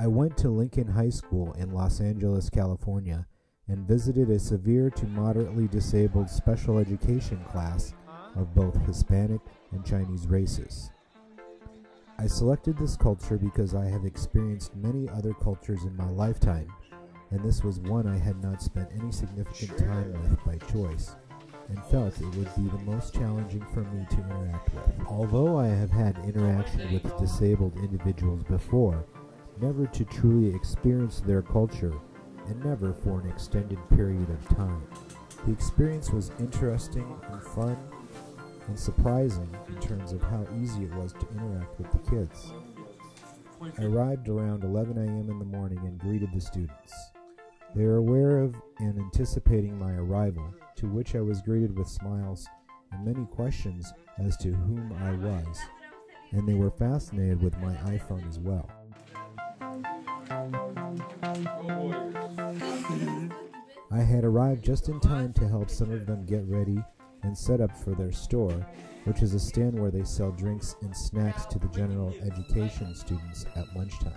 I went to Lincoln High School in Los Angeles, California, and visited a severe to moderately disabled special education class of both Hispanic and Chinese races. I selected this culture because I have experienced many other cultures in my lifetime, and this was one I had not spent any significant time with by choice, and felt it would be the most challenging for me to interact with. Although I have had interaction with disabled individuals before, never to truly experience their culture, and never for an extended period of time. The experience was interesting and fun and surprising in terms of how easy it was to interact with the kids. I arrived around 11 a.m. in the morning and greeted the students. They were aware of and anticipating my arrival, to which I was greeted with smiles and many questions as to whom I was, and they were fascinated with my iPhone as well. I had arrived just in time to help some of them get ready and set up for their store, which is a stand where they sell drinks and snacks to the general education students at lunchtime.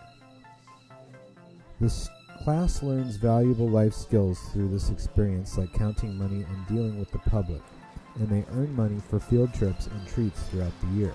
This class learns valuable life skills through this experience, like counting money and dealing with the public, and they earn money for field trips and treats throughout the year.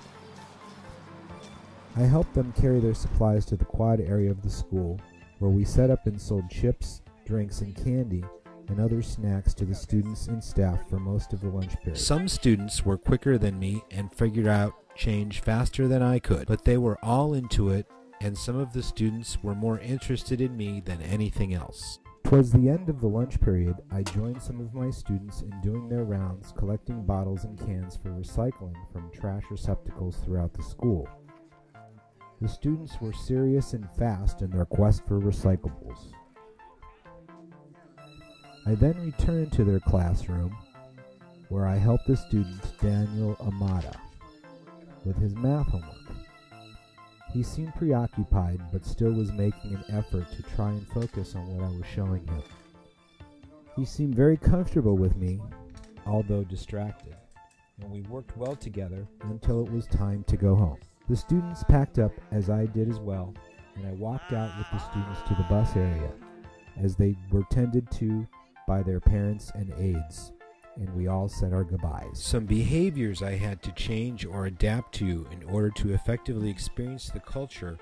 I helped them carry their supplies to the quad area of the school, where we set up and sold chips, drinks, and candy, and other snacks to the students and staff for most of the lunch period. Some students were quicker than me and figured out change faster than I could, but they were all into it, and some of the students were more interested in me than anything else. Towards the end of the lunch period, I joined some of my students in doing their rounds, collecting bottles and cans for recycling from trash receptacles throughout the school. The students were serious and fast in their quest for recyclables. I then returned to their classroom, where I helped the student Daniel Amata with his math homework. He seemed preoccupied, but still was making an effort to try and focus on what I was showing him. He seemed very comfortable with me, although distracted, and we worked well together until it was time to go home. The students packed up, as I did as well, and I walked out with the students to the bus area, as they were tended to by their parents and aides, and we all said our goodbyes. Some behaviors I had to change or adapt to in order to effectively experience the culture,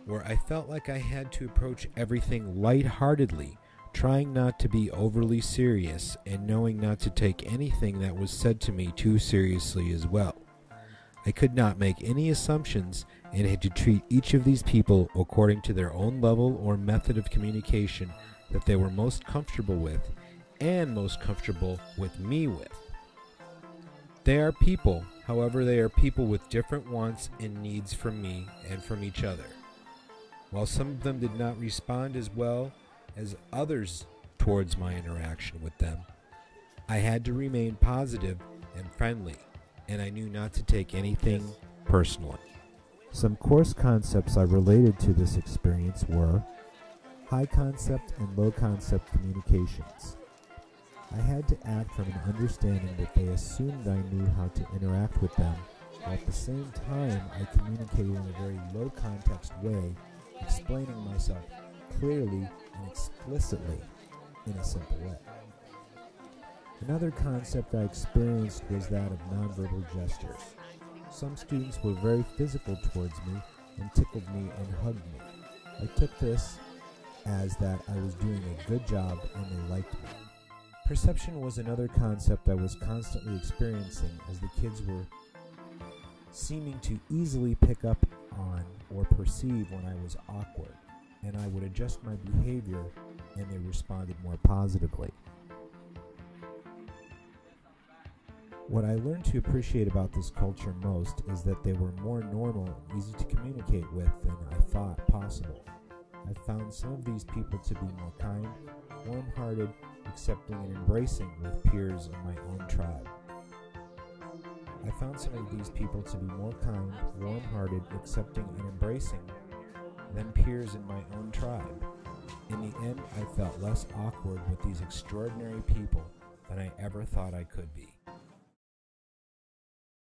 where I felt like I had to approach everything lightheartedly, trying not to be overly serious and knowing not to take anything that was said to me too seriously as well. I could not make any assumptions and had to treat each of these people according to their own level or method of communication that they were most comfortable with and most comfortable with me with. They are people, however, they are people with different wants and needs from me and from each other. While some of them did not respond as well as others towards my interaction with them, I had to remain positive and friendly, and I knew not to take anything personally. Some course concepts I related to this experience were high concept and low concept communications. I had to act from an understanding that they assumed I knew how to interact with them, while at the same time I communicated in a very low context way, explaining myself clearly and explicitly in a simple way. Another concept I experienced was that of nonverbal gestures. Some students were very physical towards me and tickled me and hugged me. I took this as that I was doing a good job and they liked me. Perception was another concept I was constantly experiencing, as the kids were seeming to easily pick up on or perceive when I was awkward, and I would adjust my behavior and they responded more positively. What I learned to appreciate about this culture most is that they were more normal and easy to communicate with than I thought possible. I found some of these people to be more kind, warm-hearted, accepting and embracing with peers in my own tribe. I found some of these people to be more kind, warm-hearted, accepting and embracing than peers in my own tribe. In the end, I felt less awkward with these extraordinary people than I ever thought I could be.